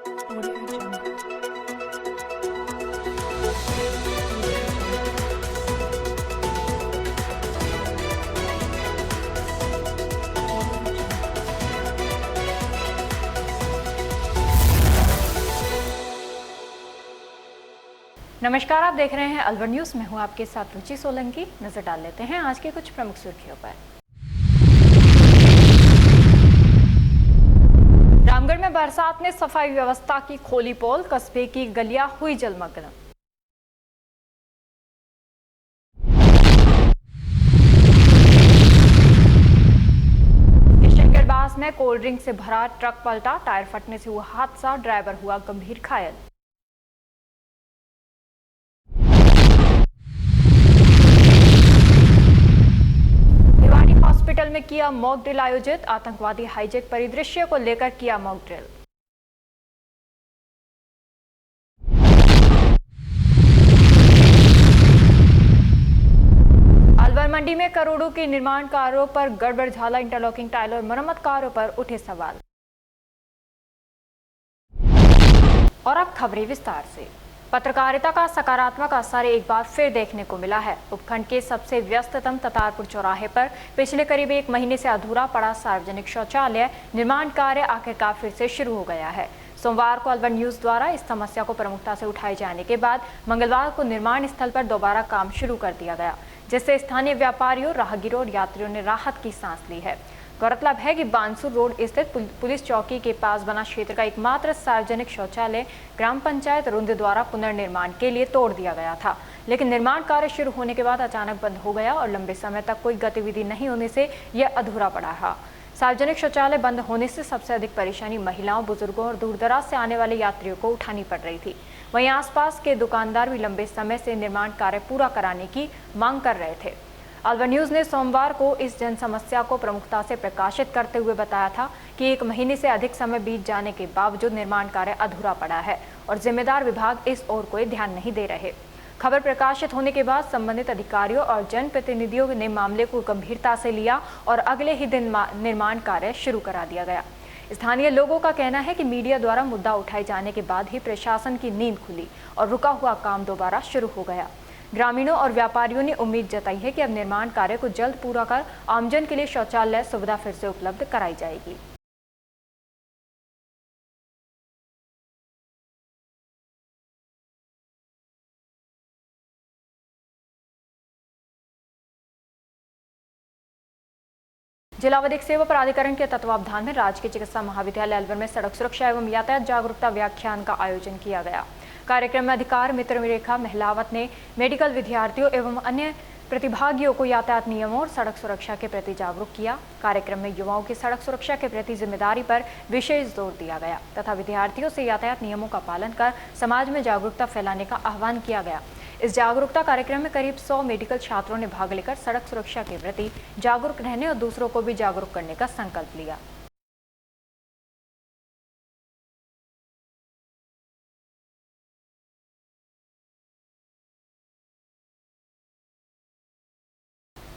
Audio Jungle. नमस्कार, आप देख रहे हैं अलवर न्यूज। मैं हूं आपके साथ रुचि सोलंकी। नजर डाल लेते हैं आज के कुछ प्रमुख सुर्खियों पर। रामगढ़ में बरसात ने सफाई व्यवस्था की खोली पोल, कस्बे की गलियां हुई जलमग्न। किशनगढ़ में कोल्ड ड्रिंक से भरा ट्रक पलटा, टायर फटने से हुआ हादसा, ड्राइवर हुआ गंभीर घायल। हॉस्पिटल में किया मॉक ड्रिल आयोजित, आतंकवादी हाईजैक परिदृश्य को लेकर किया मॉक ड्रिल। अलवर मंडी में करोड़ों के निर्माण कार्यों पर गड़बड़ झाला, इंटरलॉकिंग टाइल और मरम्मत कार्यों पर उठे सवाल। और अब खबरें विस्तार से। पत्रकारिता का सकारात्मक असर एक बार फिर देखने को मिला है। उपखंड के सबसे व्यस्ततम ततारपुर चौराहे पर पिछले करीब एक महीने से अधूरा पड़ा सार्वजनिक शौचालय निर्माण कार्य आखिरकार फिर से शुरू हो गया है। सोमवार को अलवर न्यूज द्वारा इस समस्या को प्रमुखता से उठाए जाने के बाद मंगलवार को निर्माण स्थल पर दोबारा काम शुरू कर दिया गया, जिससे स्थानीय व्यापारियों, राहगीरों और यात्रियों ने राहत की सांस ली है। गौरतलब है कि बानसूर रोड स्थित पुलिस चौकी के पास बना क्षेत्र का एकमात्र सार्वजनिक शौचालय ग्राम पंचायत रुंद द्वारा पुनर्निर्माण के लिए तोड़ दिया गया था, लेकिन निर्माण कार्य शुरू होने के बाद अचानक बंद हो गया और लंबे समय तक कोई गतिविधि नहीं होने से यह अधूरा पड़ा रहा। सार्वजनिक शौचालय बंद होने से सबसे अधिक परेशानी महिलाओं, बुजुर्गों और दूरदराज से आने वाले यात्रियों को उठानी पड़ रही थी। वहीं आसपास के दुकानदार भी लंबे समय से निर्माण कार्य पूरा कराने की मांग कर रहे थे। अलवर न्यूज ने सोमवार को इस जन समस्या को प्रमुखता से प्रकाशित करते हुए बताया था कि एक महीने से अधिक समय बीत जाने के बावजूद निर्माण कार्य अधूरा पड़ा है और जिम्मेदार विभाग इस ओर कोई ध्यान नहीं दे रहे। खबर प्रकाशित होने के बाद संबंधित अधिकारियों और जनप्रतिनिधियों ने मामले को गंभीरता से लिया और अगले ही दिन निर्माण कार्य शुरू करा दिया गया। स्थानीय लोगों का कहना है कि मीडिया द्वारा मुद्दा उठाए जाने के बाद ही प्रशासन की नींद खुली और रुका हुआ काम दोबारा शुरू हो गया। ग्रामीणों और व्यापारियों ने उम्मीद जताई है कि अब निर्माण कार्य को जल्द पूरा कर आमजन के लिए शौचालय सुविधा फिर से उपलब्ध कराई जाएगी। जिला विधिक सेवा प्राधिकरण के तत्वावधान में राजकीय चिकित्सा महाविद्यालय अलवर में सड़क सुरक्षा एवं यातायात जागरूकता व्याख्यान का आयोजन किया गया। कार्यक्रम में अधिकार मित्र रेखा महलावत ने मेडिकल विद्यार्थियों एवं अन्य प्रतिभागियों को यातायात नियमों और सड़क सुरक्षा के प्रति जागरूक किया। कार्यक्रम में युवाओं की सड़क सुरक्षा के प्रति जिम्मेदारी पर विशेष जोर दिया गया तथा विद्यार्थियों से यातायात नियमों का पालन कर समाज में जागरूकता फैलाने का आह्वान किया गया। इस जागरूकता कार्यक्रम में करीब 100 मेडिकल छात्रों ने भाग लेकर सड़क सुरक्षा के प्रति जागरूक रहने और दूसरों को भी जागरूक करने का संकल्प लिया।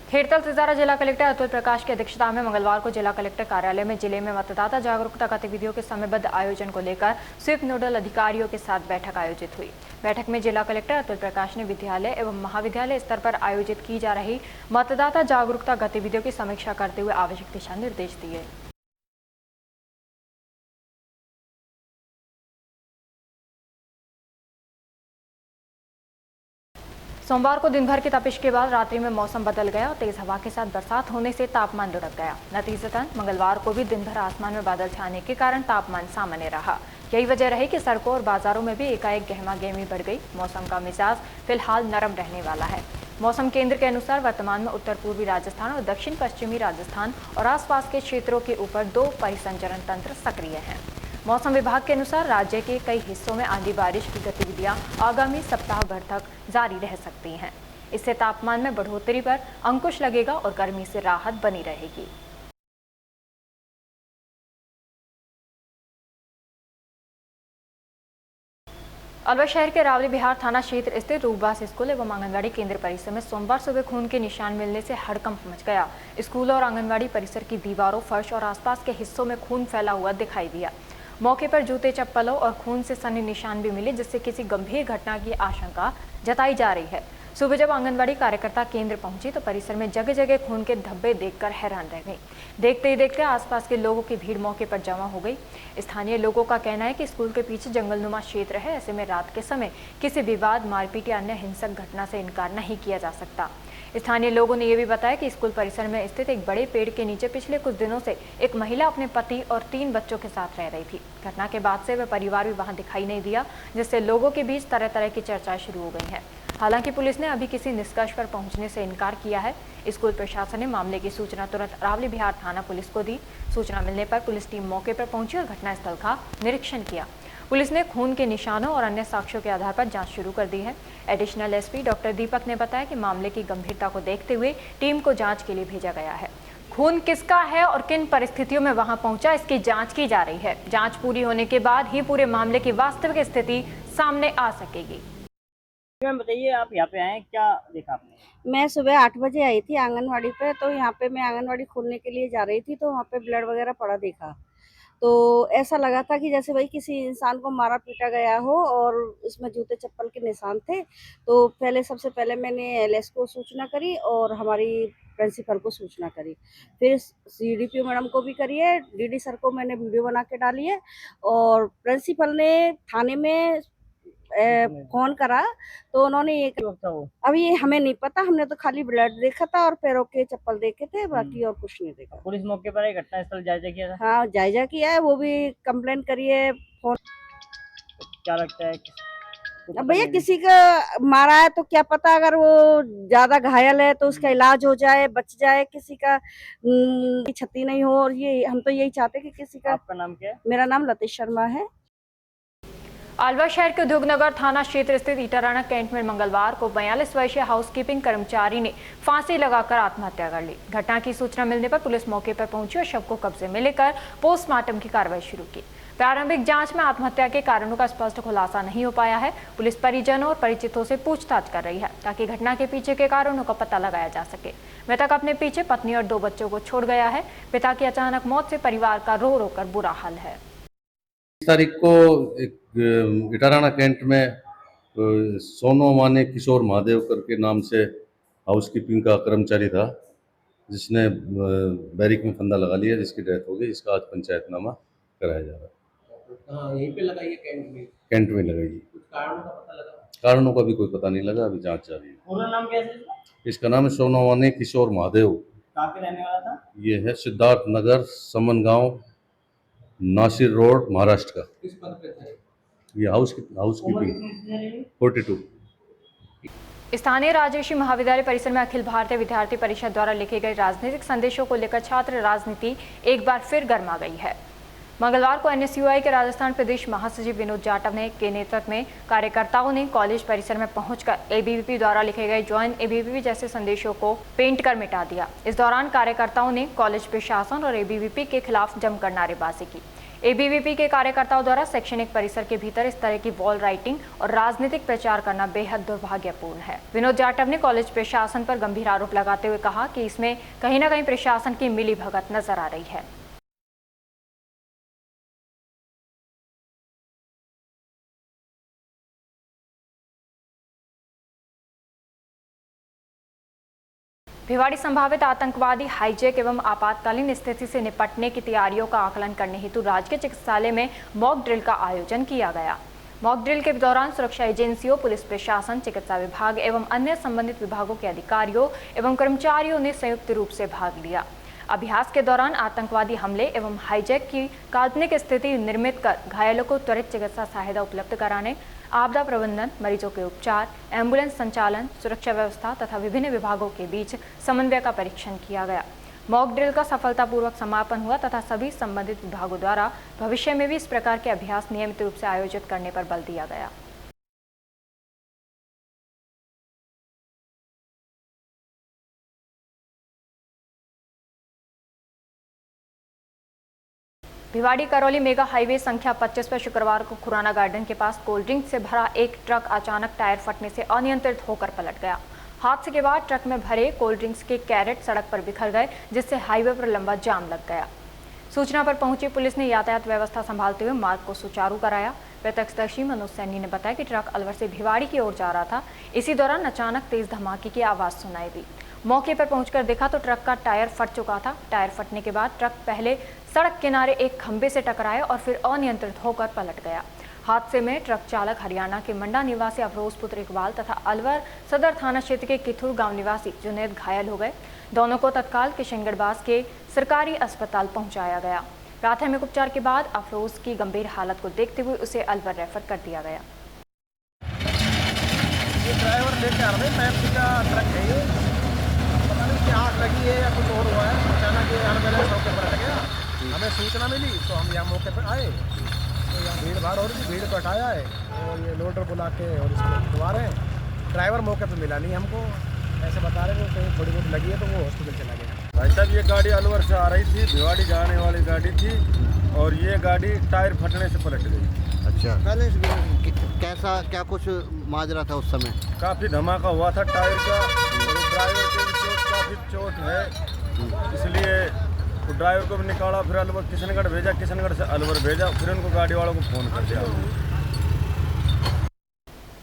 खेड़तल तिजारा जिला कलेक्टर अतुल प्रकाश की अध्यक्षता में मंगलवार को जिला कलेक्टर कार्यालय में जिले में मतदाता जागरूकता गतिविधियों के समयबद्ध आयोजन को लेकर स्वीप नोडल अधिकारियों के साथ बैठक आयोजित हुई। बैठक में जिला कलेक्टर अतुल प्रकाश ने विद्यालय एवं महाविद्यालय स्तर पर आयोजित की जा रही मतदाता जागरूकता गतिविधियों की समीक्षा करते हुए आवश्यक दिशा निर्देश दिए। सोमवार को दिन भर की तपिश के बाद रात्रि में मौसम बदल गया और तेज हवा के साथ बरसात होने से तापमान लुढ़क गया। नतीजतन मंगलवार को भी दिन भर आसमान में बादल छाने के कारण तापमान सामान्य रहा। यही वजह रही कि सड़कों और बाजारों में भी एकाएक गहमागहमी बढ़ गई। मौसम का मिजाज फिलहाल नरम रहने वाला है। मौसम केंद्र के अनुसार वर्तमान में उत्तर पूर्वी राजस्थान और दक्षिण पश्चिमी राजस्थान और आसपास के क्षेत्रों के ऊपर 2 परिसंचरण तंत्र सक्रिय हैं। मौसम विभाग के अनुसार राज्य के कई हिस्सों में आंधी बारिश की गतिविधियां आगामी सप्ताह भर तक जारी रह सकती हैं। इससे तापमान में बढ़ोतरी पर अंकुश लगेगा और गर्मी से राहत बनी रहेगी। अलवर शहर के रावली बिहार थाना क्षेत्र स्थित रूपबास स्कूल एवं आंगनबाड़ी केंद्र परिसर में सोमवार सुबह खून के निशान मिलने से हड़कंप मच गया। स्कूल और आंगनबाड़ी परिसर की दीवारों, फर्श और आसपास के हिस्सों में खून फैला हुआ दिखाई दिया। मौके पर जूते, चप्पलों और खून से सने निशान भी मिले, जिससे किसी गंभीर घटना की आशंका जताई जा रही है। सुबह जब आंगनबाड़ी कार्यकर्ता केंद्र पहुंची तो परिसर में जगह जगह खून के धब्बे देखकर हैरान रह गई। देखते ही देखते आसपास के लोगों की भीड़ मौके पर जमा हो गई। स्थानीय लोगों का कहना है कि स्कूल के पीछे जंगलनुमा क्षेत्र है, ऐसे में रात के समय किसी विवाद, मारपीट या अन्य हिंसक घटना से इनकार नहीं किया जा सकता। स्थानीय लोगों ने यह भी बताया कि स्कूल परिसर में स्थित एक बड़े पेड़ के नीचे पिछले कुछ दिनों से एक महिला अपने पति और 3 बच्चों के साथ रह रही थी। घटना के बाद से वह परिवार भी वहां दिखाई नहीं दिया, जिससे लोगों के बीच तरह तरह की चर्चाएं शुरू हो गई हैं। हालांकि पुलिस ने अभी किसी निष्कर्ष पर पहुंचने से इनकार किया है। स्कूल प्रशासन ने मामले की सूचना तुरंत अरावली बिहार थाना पुलिस को दी। सूचना मिलने पर पुलिस टीम मौके पर पहुंची और घटनास्थल का निरीक्षण किया। पुलिस ने खून के निशानों और अन्य साक्ष्यों के आधार पर जांच शुरू कर दी है। एडिशनल एसपी डॉक्टर दीपक ने बताया कि मामले की गंभीरता को देखते हुए टीम को जांच के लिए भेजा गया है। खून किसका है और किन परिस्थितियों में वहां पहुंचा, इसकी जांच की जा रही है। जांच पूरी होने के बाद ही पूरे मामले की वास्तविक स्थिति सामने आ सकेगी। मैम बताइए, आप यहाँ पे आए, क्या देखा आपने? मैं सुबह 8 बजे आई थी आंगनवाड़ी पे। तो यहाँ पे मैं आंगनवाड़ी खोलने के लिए जा रही थी, तो वहाँ पे ब्लड वगैरह पड़ा देखा। तो ऐसा लगा था कि जैसे भाई किसी इंसान को मारा पीटा गया हो, और उसमें जूते चप्पल के निशान थे। तो सबसे पहले मैंने एलएस को सूचना करी और हमारी प्रिंसिपल को सूचना करी। फिर सीडीपीओ मैडम को भी करी है, डीडी सर को मैंने वीडियो बना के डाली है, और प्रिंसिपल ने थाने में फोन करा। तो उन्होंने ये अभी ये हमें नहीं पता, हमने तो खाली ब्लड देखा था और पैरों के चप्पल देखे थे, बाकी और कुछ नहीं देखा। पुलिस मौके पर घटनास्थल जायजा किया था? हाँ, जायजा किया है, वो भी कंप्लेंट करी है। फोन क्या लगता है अब भैया किसी का मारा है तो क्या पता, अगर वो ज्यादा घायल है तो उसका इलाज हो जाए, बच जाए, किसी का क्षति नहीं हो। और ये हम तो यही चाहते कि किसी का। आपका नाम क्या है? मेरा नाम लतीश शर्मा है। अलवर शहर के उद्योगनगर थाना क्षेत्र स्थित ईटाराना कैंट में मंगलवार को 42 वर्षीय हाउसकीपिंग कर्मचारी ने फांसी लगाकर आत्महत्या कर ली। घटना की सूचना मिलने पर पुलिस मौके पर पहुंची और शव को कब्जे में लेकर पोस्टमार्टम की कार्रवाई शुरू की। प्रारंभिक जांच में आत्महत्या के कारणों का स्पष्ट खुलासा नहीं हो पाया है। पुलिस परिजनों और परिचितों से पूछताछ कर रही है ताकि घटना के पीछे के कारणों का पता लगाया जा सके। मृतक अपने पीछे पत्नी और 2 बच्चों को छोड़ गया है। पिता की अचानक मौत से परिवार का रो रो कर बुरा हाल है। 20 तारीख को एक इटाराना कैंट में सोनो माने किशोर महादेव करके नाम से हाउसकीपिंग का कर्मचारी था, जिसने बैरिक में फंदा लगा लिया, जिसकी डेथ हो गई। इसका आज पंचायतनामा कराया जा रहा है। यहीं पे लगाई है कैंट में? कैंट में लगाई। कुछ कारणों का पता लगा? कारणों का भी कोई पता नहीं लगा, अभी जांच जारी है। पूरा नाम कैसे है? इसका नाम है सोनो माने किशोर महादेव। कहाँ पे रहने वाला था? ये है सिद्धार्थ नगर, समन गांव, नासिर रोड, महाराष्ट्र का। किस पद पे थे? ये उम्र हाउसकीपिंग कितनी है? 42। स्थानीय राजर्षि महाविद्यालय परिसर में अखिल भारतीय विद्यार्थी परिषद द्वारा लिखे गए राजनीतिक संदेशों को लेकर छात्र राजनीति एक बार फिर गर्मा गई है। मंगलवार को एनएसयूआई के राजस्थान प्रदेश महासचिव विनोद जाटव के नेतृत्व में कार्यकर्ताओं ने कॉलेज परिसर में पहुंचकर एबीवीपी द्वारा लिखे गए ज्वाइन एबीवीपी जैसे संदेशों को पेंट कर मिटा दिया। इस दौरान कार्यकर्ताओं ने कॉलेज प्रशासन और एबीवीपी के खिलाफ जमकर नारेबाजी की। एबीवीपी के कार्यकर्ताओं द्वारा शैक्षणिक परिसर के भीतर इस तरह की वॉल राइटिंग और राजनीतिक प्रचार करना बेहद दुर्भाग्यपूर्ण है। विनोद जाटव ने कॉलेज प्रशासन पर गंभीर आरोप लगाते हुए कहा कि इसमें कहीं न कहीं प्रशासन की मिलीभगत नजर आ रही है। भिवाड़ी संभावित आतंकवादी हाईजैक एवं आपातकालीन स्थिति से निपटने की तैयारियों का आकलन करने हेतु राजकीय चिकित्सालय में मॉक ड्रिल का आयोजन किया गया। मॉक ड्रिल के दौरान सुरक्षा एजेंसियों, पुलिस प्रशासन, चिकित्सा विभाग एवं अन्य संबंधित विभागों के अधिकारियों एवं कर्मचारियों ने संयुक्त रूप से भाग लिया। अभ्यास के दौरान आतंकवादी हमले एवं हाईजैक की काल्पनिक स्थिति निर्मित कर घायलों को त्वरित चिकित्सा सहायता उपलब्ध कराने, आपदा प्रबंधन, मरीजों के उपचार, एम्बुलेंस संचालन, सुरक्षा व्यवस्था तथा विभिन्न विभागों के बीच समन्वय का परीक्षण किया गया। मॉक ड्रिल का सफलतापूर्वक समापन हुआ तथा सभी संबंधित विभागों द्वारा भविष्य में भी इस प्रकार के अभ्यास नियमित रूप से आयोजित करने पर बल दिया गया। भिवाड़ी करौली मेगा हाईवे संख्या 25 पर शुक्रवार को खुराना गार्डन के पास कोल्ड ड्रिंक से भरा एक ट्रक अचानक टायर फटने से अनियंत्रित होकर पलट गया। हादसे के बाद ट्रक में भरे कोल्ड ड्रिंक्स के कैरेट सड़क पर बिखर गए, जिससे हाईवे पर लंबा जाम लग गया। सूचना पर पहुंची पुलिस ने यातायात व्यवस्था संभालते हुए मार्ग को सुचारू कराया। प्रत्यक्षदर्शी मनोज सैनी ने बताया कि ट्रक अलवर से भिवाड़ी की ओर जा रहा था। इसी दौरान अचानक तेज धमाके की आवाज सुनाई दी। मौके पर पहुंचकर देखा तो ट्रक का टायर फट चुका था। टायर फटने के बाद ट्रक पहले सड़क किनारे एक खंबे से टकराया और फिर अनियंत्रित होकर पलट गया। हादसे में ट्रक चालक हरियाणा के मंडा निवासी अफरोज पुत्र इकबाल तथा अलवर सदर थाना क्षेत्र के किथुर गांव निवासी जुनेद घायल हो गए। दोनों को तत्काल किशनगढ़ के सरकारी अस्पताल पहुंचाया गया। प्राथमिक उपचार के बाद अफरोज की गंभीर हालत को देखते हुए उसे अलवर रेफर कर दिया गया। ये ड्राइवर लेके आ रहे मैप्सी का ट्रक है ये, पता नहीं कि आग लगी है या कुछ और हुआ है। अचानक ये अनबैलेंस होकर पलट गया। हमें सूचना मिली तो हम यहाँ मौके पर आए तो यहाँ भीड़ भाड़ हो रही थी, भीड़ को हटाया है और ये लोडर बुला के और इसको खुलवा रहे हैं। ड्राइवर मौके पर मिला नहीं हमको, ऐसे बता रहे हैं कहीं थोड़ी बहुत लगी है तो वो हॉस्पिटल चला गया। भाई साहब ये गाड़ी अलवर से आ रही थी, भिवाड़ी जाने वाली गाड़ी थी और ये गाड़ी टायर फटने से पलट गई। अच्छा, कैसा क्या कुछ माजरा था उस समय? काफ़ी धमाका हुआ था टायर का और ड्राइवर के भी चोट काफ़ी चोट है, इसलिए तो ड्राइवर को भी निकाला, फिर अलवर किशनगढ़ भेजा, किशनगढ़ से अलवर भेजा, फिर उनको गाड़ी वालों को फ़ोन कर दिया।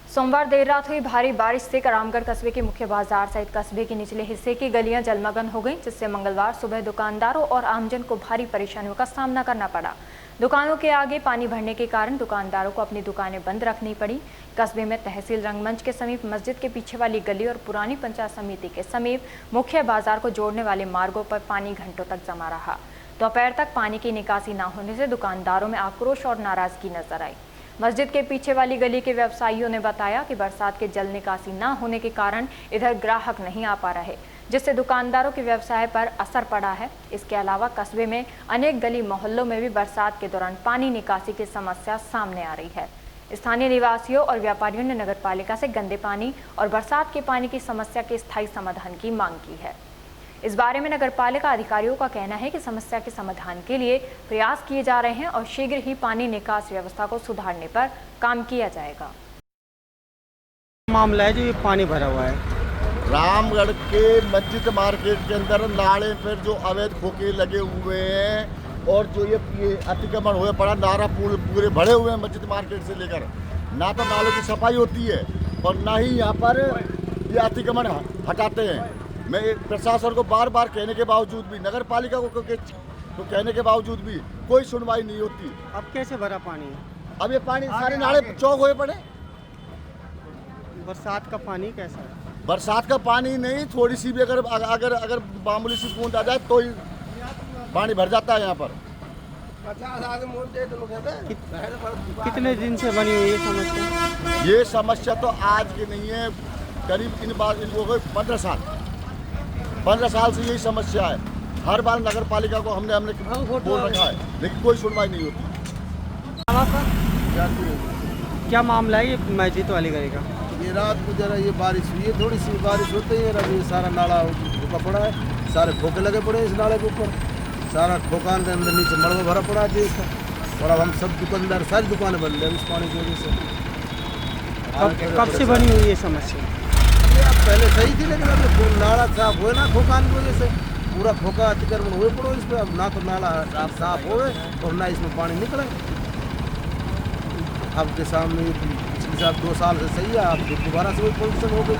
सोमवार देर रात हुई भारी बारिश से रामगढ़ कस्बे के मुख्य बाजार सहित कस्बे के निचले हिस्से की गलियां जलमग्न हो गईं, जिससे मंगलवार सुबह दुकानदारों और आमजन को भारी परेशानियों का सामना करना पड़ा। दुकानों के आगे पानी भरने के कारण दुकानदारों को अपनी दुकानें बंद रखनी पड़ी। कस्बे में तहसील रंगमंच के समीप, मस्जिद के पीछे वाली गली और पुरानी पंचायत समिति के समीप मुख्य बाजार को जोड़ने वाले मार्गों पर पानी घंटों तक जमा रहा। दोपहर तक पानी की निकासी न होने से दुकानदारों में आक्रोश और नाराजगी नजर आई। मस्जिद के पीछे वाली गली के व्यवसायियों ने बताया कि बरसात के जल निकासी न होने के कारण इधर ग्राहक नहीं आ पा रहे, जिससे दुकानदारों के व्यवसाय पर असर पड़ा है। इसके अलावा कस्बे में अनेक गली मोहल्लों में भी बरसात के दौरान पानी निकासी की समस्या सामने आ रही है। स्थानीय निवासियों और व्यापारियों ने नगरपालिका से गंदे पानी और बरसात के पानी की समस्या के स्थायी समाधान की मांग की है। इस बारे में नगरपालिका अधिकारियों का कहना है कि समस्या के समाधान के लिए प्रयास किए जा रहे हैं और शीघ्र ही पानी निकास व्यवस्था को सुधारने पर काम किया जाएगा। मामला है जो ये पानी भरा हुआ है रामगढ़ के मस्जिद मार्केट के अंदर नाले पर जो अवैध खोखे लगे हुए हैं और जो ये अतिक्रमण हुए पड़ा, नारा पूरे भरे हुए हैं मस्जिद मार्केट से लेकर। ना तो नालों की सफाई होती है और ना ही यहाँ पर ये अतिक्रमण हटाते हैं। मैं प्रशासन को बार बार कहने के बावजूद भी, नगर पालिका को तो कहने के बावजूद भी कोई सुनवाई नहीं होती। अब कैसे भरा पानी? अब ये पानी सारे नाले चौक हुए पड़े। बरसात का पानी कैसा है? बरसात का पानी नहीं, थोड़ी सी भी अगर मामूली सी बूंद आ जाए तो ही पानी भर जाता है यहाँ पर। कितने दिन से बनी हुई है समस्या? ये समस्या तो आज की नहीं है, करीब इनको 15 साल से यही समस्या है। हर बार नगर पालिका को हमने बोल रखा है, लेकिन कोई सुनवाई नहीं होती। क्या मामला है ये मस्जिद वाली गली का? ये रात को जरा ये बारिश हुई है, थोड़ी सी बारिश होती है, अभी सारा नाला रुका पड़ा है, सारे खोखे लगे पड़े हैं इस नाले के ऊपर, सारा खोखान के अंदर नीचे मड़वा भरा पड़ा है देश का। और अब हम सब दुकानदार सारी दुकानें बंद है इस पानी की वजह से। कब से बनी हुई है समस्या? पहले सही थी, लेकिन अब नाला साफ हुए ना खोखान की वजह से, पूरा खोखा अतिक्रमण हुए पड़ो इस पर। अब ना तो नाला साफ होए और ना इसमें पानी निकले। अब के सामने पिछले साल 2 साल से सही है, अब दोबारा से वही पोजीशन हो गई।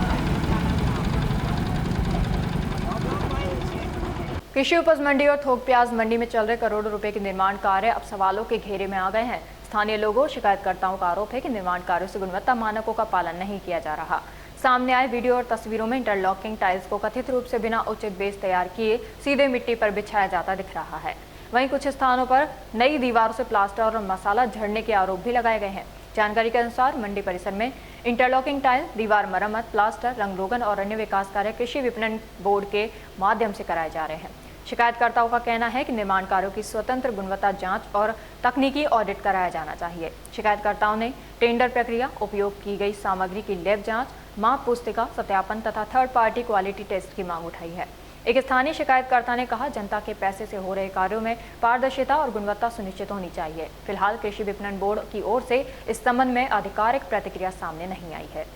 कृषि उपज मंडी और थोक प्याज मंडी में चल रहे करोड़ों रुपए के निर्माण कार्य अब सवालों के घेरे में आ गए हैं। स्थानीय लोगों, शिकायतकर्ताओं का आरोप है कि निर्माण कार्यों से गुणवत्ता मानकों का पालन नहीं किया जा रहा। सामने आए वीडियो और तस्वीरों में इंटरलॉकिंग टाइल्स को कथित रूप से बिना उचित बेस तैयार किए सीधे मिट्टी पर बिछाया जाता दिख रहा है। वहीं कुछ स्थानों पर नई दीवारों से प्लास्टर और मसाला झड़ने के आरोप भी लगाए गए हैं। जानकारी के अनुसार मंडी परिसर में इंटरलॉकिंग टाइल, दीवार मरम्मत, प्लास्टर, रंग रोगन और अन्य विकास कार्य कृषि विपणन बोर्ड के माध्यम से कराए जा रहे हैं। शिकायतकर्ताओं का कहना है कि निर्माण कार्यों की स्वतंत्र गुणवत्ता जांच और तकनीकी ऑडिट कराया जाना चाहिए। शिकायतकर्ताओं ने टेंडर प्रक्रिया, उपयोग की गई सामग्री की लैब जांच, माप पुस्तिका सत्यापन तथा थर्ड पार्टी क्वालिटी टेस्ट की मांग उठाई है। एक स्थानीय शिकायतकर्ता ने कहा, जनता के पैसे से हो रहे कार्यों में पारदर्शिता और गुणवत्ता सुनिश्चित होनी चाहिए। फिलहाल कृषि विपणन बोर्ड की ओर से इस संबंध में आधिकारिक प्रतिक्रिया सामने नहीं आई है।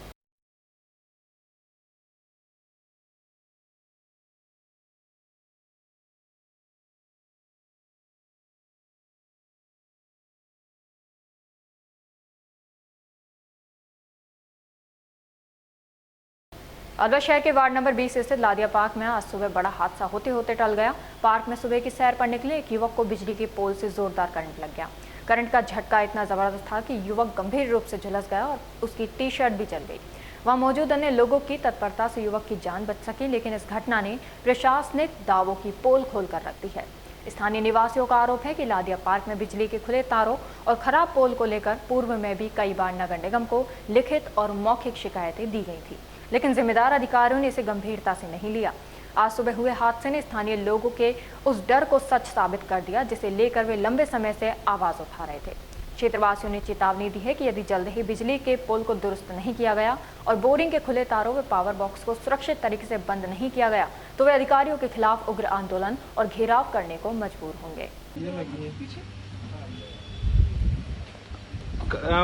अलवर शहर के वार्ड नंबर 20 स्थित लादिया पार्क में आज सुबह बड़ा हादसा होते होते टल गया। पार्क में सुबह की सैर पर निकले एक युवक को बिजली के पोल से जोरदार करंट लग गया। करंट का झटका इतना जबरदस्त था कि युवक गंभीर रूप से झुलस गया और उसकी टी शर्ट भी जल गई। वहां मौजूद अन्य लोगों की तत्परता से युवक की जान बच सकी, लेकिन इस घटना ने प्रशासनिक दावों की पोल खोलकर रख दी है। स्थानीय निवासियों का आरोप है कि लादिया पार्क में बिजली के खुले तारों और खराब पोल को लेकर पूर्व में भी कई बार नगर निगम को लिखित और मौखिक शिकायतें दी गई थी, लेकिन जिम्मेदार अधिकारियों ने इसे गंभीरता से नहीं लिया। आज सुबह हुए हादसे ने स्थानीय लोगों के उस डर को सच साबित कर दिया जिसे लेकर वे लंबे समय से आवाज उठा रहे थे। क्षेत्रवासियों ने चेतावनी दी है कि यदि जल्द ही बिजली के पोल को दुरुस्त नहीं किया गया और बोरिंग के खुले तारों व पावर बॉक्स को सुरक्षित तरीके से बंद नहीं किया गया तो वे अधिकारियों के खिलाफ उग्र आंदोलन और घेराव करने को मजबूर होंगे।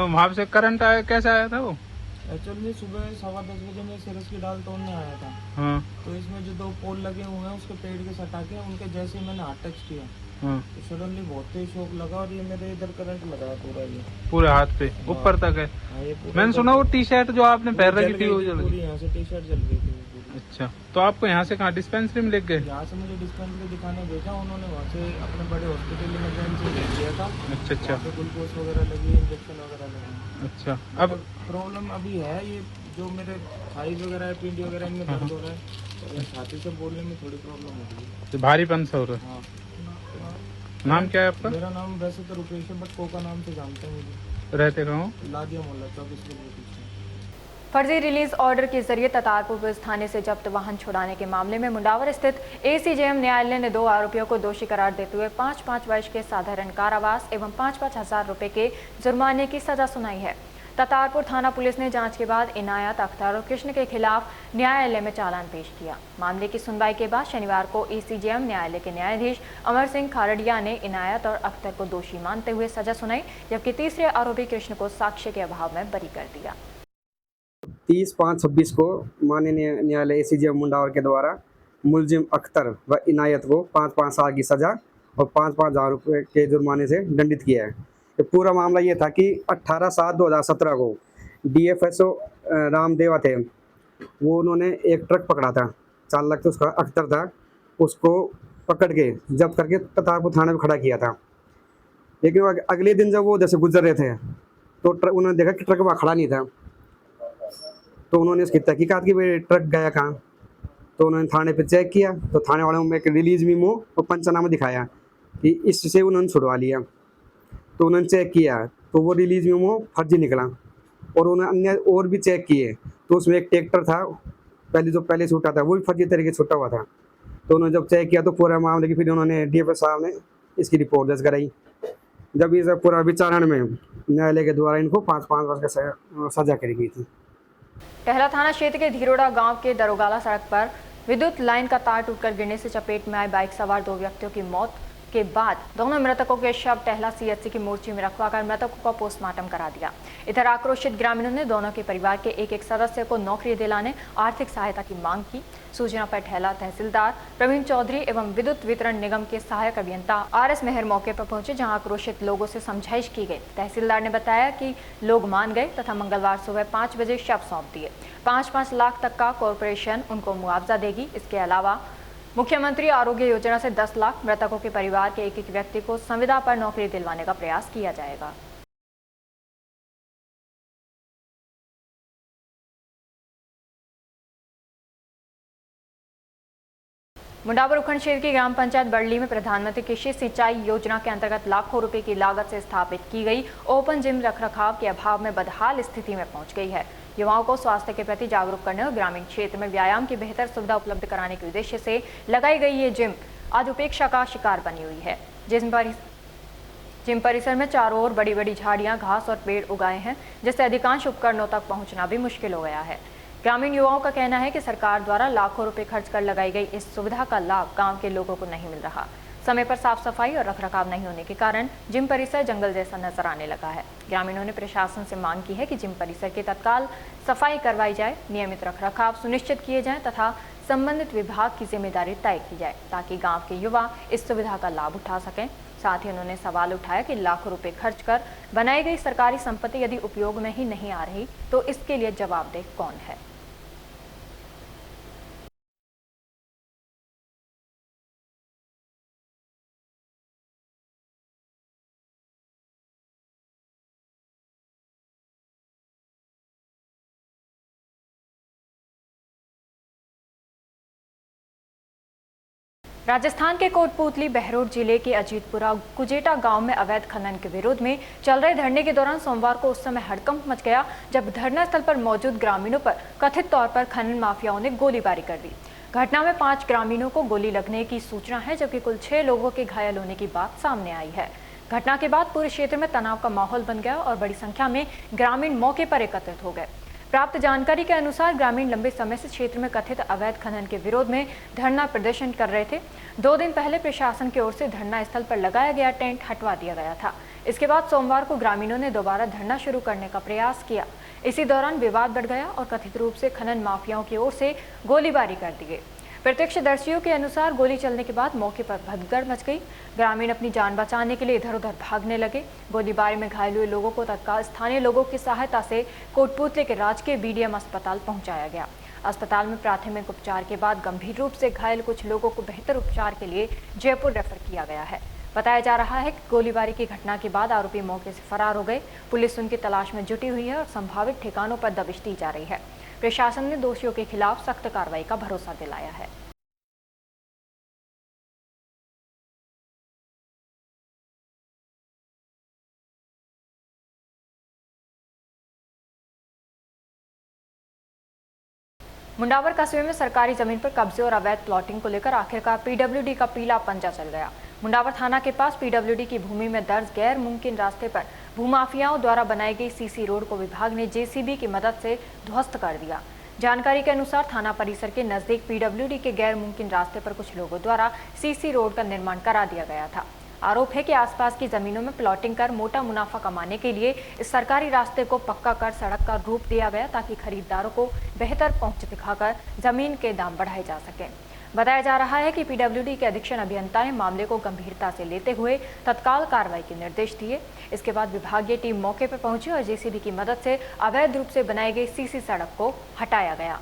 वहाँ से करंट आया, कैसे आया था वो? एक्चुअली सुबह 10:15 बजे में सिरस की डाल तोड़ने आया था। हाँ। तो इसमें जो 2 पोल लगे हुए हैं उसके पेड़ के सटा के उनके जैसे ही मैंने हाथ टच किया तो सडनली बहुत तेज शॉक लगा और ये मेरे इधर करंट लगा पूरा, ये पूरे हाथ पे ऊपर तक है। मैंने सुना वो टी शर्ट जो आपने पहन रखी थी वो जल गई। यहाँ से टी शर्ट जल गई थी। अच्छा, तो आपको यहाँ से कहाँ डिस्पेंसरी में लेके गए? यहाँ से मुझे डिस्पेंसरी दिखाने भेजा, उन्होंने वहाँ से अपने बड़े हॉस्पिटल इमरजेंसी भेज दिया था। अच्छा, ग्लूकोज वगैरह लगी, इंजेक्शन वगैरह लगे। अच्छा, अब प्रॉब्लम अभी है ये जो मेरे थाई वगैरह है, पीठ वगैरह इनमें दर्द हो रहा है और छाती से बोलने में थोड़ी प्रॉब्लम हो रही है। भारीपन सा हो रहा है। नाम क्या है आपका? मेरा नाम वैसे तो रुपेश है, बट कोका नाम से जानते हैं मुझे। रहते कहाँ? लादिया मोहल्ला 24 के। फर्जी रिलीज ऑर्डर के जरिए ततारपुर पुलिस थाने से जब्त वाहन छुड़ाने के मामले में मुंडावर स्थित एसीजेएम न्यायालय ने 2 आरोपियों को दोषी करार देते हुए 5-5 वर्ष के साधारण कारावास एवं 5-5 हजार रुपए के जुर्माने की सजा सुनाई है। ततारपुर थाना पुलिस ने जांच के बाद इनायत, अख्तर और कृष्ण के खिलाफ न्यायालय में चालान पेश किया। मामले की सुनवाई के बाद शनिवार को एसीजेएम न्यायालय के न्यायाधीश अमर सिंह खारडिया ने इनायत और अख्तर को दोषी मानते हुए सजा सुनाई, जबकि तीसरे आरोपी कृष्ण को साक्ष्य के अभाव में बरी कर दिया। 30/5/26 को माननीय न्यायालय एसीजेएम मुंडावर के द्वारा मुलजिम अख्तर व इनायत को 5-5 साल की सजा और 5-5 हजार रुपये के जुर्माने से दंडित किया है। ये पूरा मामला ये था कि 18/7/2017 को DFSO रामदेवा थे, वो उन्होंने एक ट्रक पकड़ा था, चालक तो उसका अख्तर था, उसको पकड़ के जब्त करके ततारपुर थाने में खड़ा किया था। लेकिन अगले दिन जब वो जैसे गुजर रहे थे तो उन्होंने देखा कि ट्रक वहाँ खड़ा नहीं था, तो उन्होंने उसकी तहकीकात की भाई ट्रक गया कहाँ, तो उन्होंने थाने पे चेक किया तो थाने वालों में एक रिलीज मीमो और पंचनामा दिखाया कि इससे उन्होंने छुड़वा लिया। तो उन्होंने चेक किया तो वो रिलीज मीमो फर्जी निकला और उन्होंने अन्य और भी चेक किए तो उसमें एक ट्रैक्टर था पहले छूटा था वो भी फर्जी तरीके से छूटा हुआ था। तो उन्होंने जब चेक किया तो पूरा मामले की फिर उन्होंने DFS साहब ने इसकी रिपोर्ट दर्ज कराई। जब इस पूरा विचारण में न्यायालय के द्वारा इनको 5-5 वर्ष का सजा करी गई थी। टहला थाना क्षेत्र के धीरोड़ा गांव के दरोगाला सड़क पर विद्युत लाइन का तार टूटकर गिरने से चपेट में आए बाइक सवार 2 व्यक्तियों की मौत के बाद दोनों मृतकों के शव टहला CHC की मोर्चे में रखवाकर मृतकों का पोस्टमार्टम करा दिया। इधर आक्रोशित ग्रामीणों ने दोनों के परिवार के एक सदस्य को नौकरी दिलाने आर्थिक सहायता की मांग की। सूचना पर टहला तहसीलदार प्रवीण चौधरी एवं विद्युत वितरण निगम के सहायक अभियंता RS मेहर मौके पर पहुंचे, जहां आक्रोशित लोगों से समझाइश की गई। तहसीलदार ने बताया कि लोग मान गए तथा मंगलवार सुबह 5 बजे शव सौंप दिए। 5-5 लाख तक का कॉरपोरेशन उनको मुआवजा देगी। इसके अलावा मुख्यमंत्री आरोग्य योजना से 10 लाख मृतकों के परिवार के एक व्यक्ति को संविदा पर नौकरी दिलवाने का प्रयास किया जाएगा। मुंडावर उपखंड क्षेत्र की ग्राम पंचायत बड़ली में प्रधानमंत्री कृषि सिंचाई योजना के अंतर्गत लाखों रुपए की लागत से स्थापित की गई ओपन जिम रखरखाव के अभाव में बदहाल स्थिति में पहुंच गई है। युवाओं को स्वास्थ्य के प्रति जागरूक करने और ग्रामीण क्षेत्र में व्यायाम की बेहतर सुविधा उपलब्ध कराने के उद्देश्य से लगाई गई ये जिम आज उपेक्षा का शिकार बनी हुई है। जिम परिसर में चारों ओर बड़ी बड़ी झाड़ियां, घास और पेड़ उगाए हैं, जिससे अधिकांश उपकरणों तक पहुंचना भी मुश्किल हो गया है। ग्रामीण युवाओं का कहना है कि सरकार द्वारा लाखों रुपए खर्च कर लगाई गई इस सुविधा का लाभ गांव के लोगों को नहीं मिल रहा। समय पर साफ सफाई और रखरखाव नहीं होने के कारण जिम परिसर जंगल जैसा नजर आने लगा है। ग्रामीणों ने प्रशासन से मांग की है कि जिम परिसर की तत्काल सफाई करवाई जाए, नियमित रखरखाव सुनिश्चित किए जाएं तथा संबंधित विभाग की जिम्मेदारी तय की जाए ताकि गांव के युवा इस सुविधा का लाभ उठा सकें। साथ ही उन्होंने सवाल उठाया कि लाखों रुपए खर्च कर बनाई गई सरकारी संपत्ति यदि उपयोग में ही नहीं आ रही तो इसके लिए जवाबदेह कौन है। राजस्थान के कोटपूतली बहरोड जिले के अजीतपुरा कुजेटा गांव में अवैध खनन के विरोध में चल रहे धरने के दौरान सोमवार को उस समय हड़कंप मच गया जब धरना स्थल पर मौजूद ग्रामीणों पर कथित तौर पर खनन माफियाओं ने गोलीबारी कर दी। घटना में 5 ग्रामीणों को गोली लगने की सूचना है, जबकि कुल 6 लोगों के घायल होने की बात सामने आई है। घटना के बाद पूरे क्षेत्र में तनाव का माहौल बन गया और बड़ी संख्या में ग्रामीण मौके पर एकत्रित हो गए। प्राप्त जानकारी के अनुसार ग्रामीण लंबे समय से क्षेत्र में कथित अवैध खनन के विरोध में धरना प्रदर्शन कर रहे थे। 2 दिन पहले प्रशासन की ओर से धरना स्थल पर लगाया गया टेंट हटवा दिया गया था। इसके बाद सोमवार को ग्रामीणों ने दोबारा धरना शुरू करने का प्रयास किया। इसी दौरान विवाद बढ़ गया और कथित रूप से खनन माफियाओं की ओर से गोलीबारी कर दी गई। प्रत्यक्षदर्शियों के अनुसार गोली चलने के बाद मौके पर भगदड़ मच गई। ग्रामीण अपनी जान बचाने के लिए इधर उधर भागने लगे। गोलीबारी में घायल हुए लोगों को तत्काल स्थानीय लोगों की सहायता से कोटपूतली के राजकीय बीडीएम अस्पताल पहुंचाया गया। अस्पताल में प्राथमिक उपचार के बाद गंभीर रूप से घायल कुछ लोगों को बेहतर उपचार के लिए जयपुर रेफर किया गया है। बताया जा रहा है कि गोलीबारी की घटना के बाद आरोपी मौके से फरार हो गए। पुलिस उनकी तलाश में जुटी हुई है और संभावित ठिकानों पर दबिश दी जा रही है। प्रशासन ने दोषियों के खिलाफ सख्त कार्रवाई का भरोसा दिलाया है। मुंडावर कस्बे में सरकारी जमीन पर कब्जे और अवैध प्लॉटिंग को लेकर आखिरकार पीडब्ल्यूडी का पीला पंजा चल गया। मुंडावर थाना के पास पीडब्ल्यूडी की भूमि में दर्ज गैर मुमकिन रास्ते पर भूमाफियाओं द्वारा बनाई गई सीसी रोड को विभाग ने जेसीबी की मदद से ध्वस्त कर दिया। जानकारी के अनुसार थाना परिसर के नजदीक पीडब्ल्यूडी के गैर मुमकिन रास्ते पर कुछ लोगों द्वारा सीसी रोड का निर्माण करा दिया गया था। आरोप है कि आसपास की जमीनों में प्लॉटिंग कर मोटा मुनाफा कमाने के लिए इस सरकारी रास्ते को पक्का कर सड़क का रूप दिया गया ताकि खरीदारों को बेहतर पहुंच दिखाकर जमीन के दाम बढ़ाए जा सकें। बताया जा रहा है कि पीडब्ल्यूडी के अधीक्षण अभियंता ने मामले को गंभीरता से लेते हुए तत्काल कार्रवाई के निर्देश दिए। इसके बाद विभागीय टीम मौके पर पहुंची और जेसीबी की मदद से अवैध रूप से बनाई गई सीसी सड़क को हटाया गया।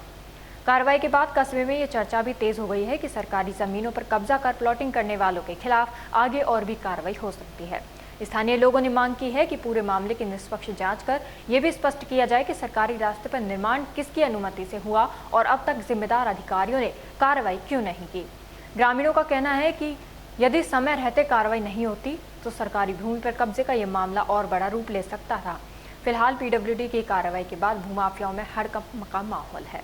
कार्रवाई के बाद कस्बे में ये चर्चा भी तेज हो गई है कि सरकारी जमीनों पर कब्जा कर प्लॉटिंग करने वालों के खिलाफ आगे और भी कार्रवाई हो सकती है। स्थानीय लोगों ने मांग की है कि पूरे मामले की निष्पक्ष जांच कर ये भी स्पष्ट किया जाए कि सरकारी रास्ते पर निर्माण किसकी अनुमति से हुआ और अब तक जिम्मेदार अधिकारियों ने कार्रवाई क्यों नहीं की। ग्रामीणों का कहना है कि यदि समय रहते कार्रवाई नहीं होती तो सरकारी भूमि पर कब्जे का ये मामला और बड़ा रूप ले सकता था। फिलहाल पीडब्ल्यूडी की कार्रवाई के बाद भूमाफियाओं में हड़कंप का माहौल है।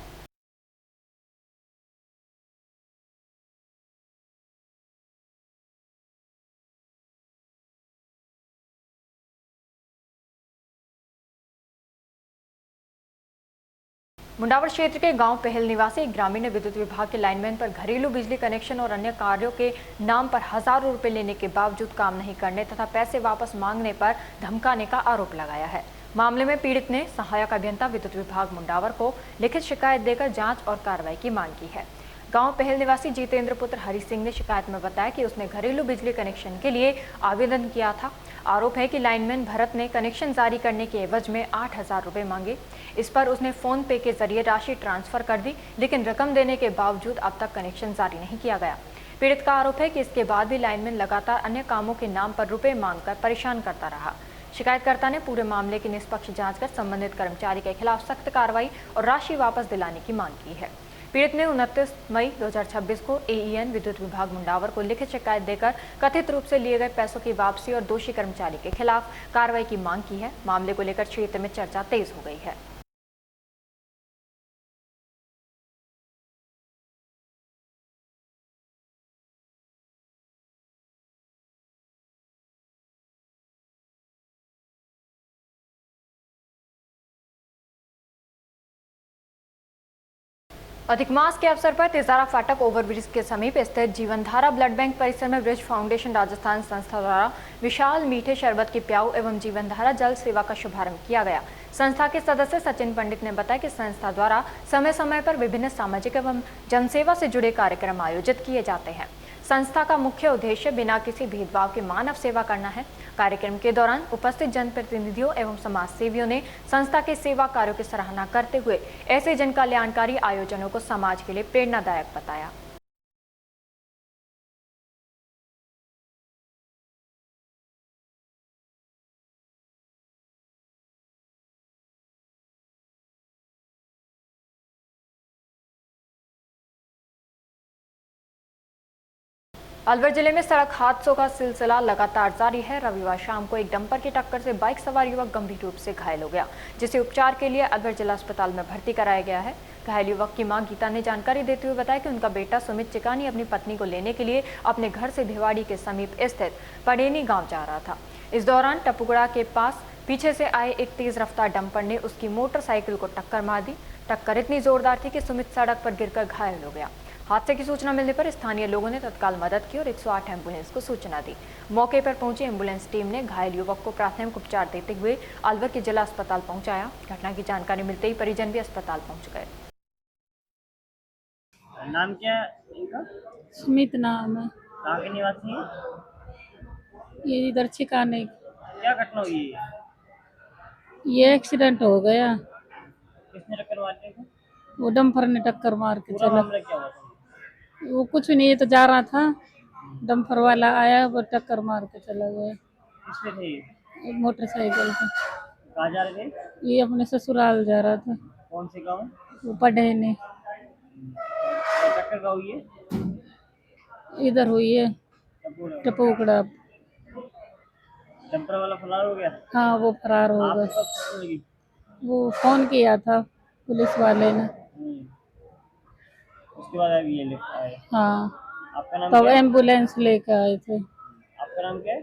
मुंडावर क्षेत्र के गांव पहल निवासी एक ग्रामीण ने विद्युत विभाग के लाइनमैन पर घरेलू बिजली कनेक्शन और अन्य कार्यों के नाम पर हजारों रुपए लेने के बावजूद काम नहीं करने तथा पैसे वापस मांगने पर धमकाने का आरोप लगाया है। मामले में पीड़ित ने सहायक अभियंता विद्युत विभाग मुंडावर को लिखित शिकायत देकर जांच और कार्रवाई की मांग की है। गांव पहल निवासी जितेंद्र पुत्र हरि सिंह ने शिकायत में बताया कि उसने घरेलू बिजली कनेक्शन के लिए आवेदन किया था। आरोप है कि लाइनमैन भरत ने कनेक्शन जारी करने के एवज में 8,000 रुपए मांगे। इस पर उसने फोन पे के जरिए राशि ट्रांसफर कर दी, लेकिन रकम देने के बावजूद अब तक कनेक्शन जारी नहीं किया गया। पीड़ित का आरोप है कि इसके बाद भी लाइनमैन लगातार अन्य कामों के नाम पर रुपए मांगकर परेशान करता रहा। शिकायतकर्ता ने पूरे मामले की निष्पक्ष जांच कर संबंधित कर्मचारी के खिलाफ सख्त कार्रवाई और राशि वापस दिलाने की मांग की है। पीड़ित ने 29 मई 2026 को एईएन विद्युत विभाग मुंडावर को लिखित शिकायत देकर कथित रूप से लिए गए पैसों की वापसी और दोषी कर्मचारी के खिलाफ कार्रवाई की मांग की है। मामले को लेकर क्षेत्र में चर्चा तेज हो गई है। अधिक मास के अवसर पर तिजारा फाटक ओवरब्रिज के समीप स्थित जीवनधारा ब्लड बैंक परिसर में ब्रिज फाउंडेशन राजस्थान संस्था द्वारा विशाल मीठे शरबत की प्याऊ एवं जीवनधारा जल सेवा का शुभारंभ किया गया। संस्था के सदस्य सचिन पंडित ने बताया कि संस्था द्वारा समय समय पर विभिन्न सामाजिक एवं जनसेवा से जुड़े कार्यक्रम आयोजित किए जाते हैं। संस्था का मुख्य उद्देश्य बिना किसी भेदभाव के मानव सेवा करना है। कार्यक्रम के दौरान उपस्थित जनप्रतिनिधियों एवं समाज सेवियों ने संस्था के सेवा कार्यों की सराहना करते हुए ऐसे जन कल्याणकारी आयोजनों को समाज के लिए प्रेरणादायक बताया। अलवर जिले में सड़क हादसों का सिलसिला लगातार जारी है। रविवार शाम को एक डंपर की टक्कर से बाइक सवार युवक गंभीर रूप से घायल हो गया, जिसे उपचार के लिए अलवर जिला अस्पताल में भर्ती कराया गया है। घायल युवक की मां गीता ने जानकारी देते हुए बताया कि उनका बेटा सुमित चिकानी अपनी पत्नी को लेने के लिए अपने घर से भिवाड़ी के समीप स्थित पड़ेनी गाँव जा रहा था। इस दौरान टपुगड़ा के पास पीछे से आए एक तेज रफ्तार डंपर ने उसकी मोटरसाइकिल को टक्कर मार दी। टक्कर इतनी जोरदार थी कि सुमित सड़क पर गिरकर घायल हो गया। हादसे की सूचना मिलने पर स्थानीय लोगों ने तत्काल मदद की और 108 एम्बुलेंस को सूचना दी। मौके पर पहुंची एम्बुलेंस टीम ने घायल युवक को प्राथमिक उपचार देते हुए अलवर के जिला अस्पताल पहुंचाया। घटना की जानकारी मिलते ही परिजन भी अस्पताल पहुंच गए। नाम क्या है इनका? सुमित नाम है। कहाँ के निवासी हैं? ये इधर छिकाने। क्या घटना हुई है? ये एक्सीडेंट हो गया। किसने टक्कर मारने को? वो डंपर ने टक्कर मार के पूरा चला। मामला क्या हुआ था? वो कुछ नहीं, ये तो जा रहा था, डंपर वाला आया वो टक्कर मार के चला गया। किससे थे ये? मोटरसाइकिल पे। कहाँ जा रहे थे? ये अपने ससुराल जा रहा था। कौन से गाँव? वो पढ़े ने। टक्कर कहाँ हुई है? इधर हुई है टपुकड़ा। डंपर वाला फरार हो गया? हाँ, वो फरार हो आपको गया। कब सूचना लगी? वो फोन किया था पुलिस वाले ने। उसके बाद अभी ये लिफ्ट आए। हाँ, आपका नाम तब क्या है? एम्बुलेंस लेकर आए थे। आपका नाम क्या है?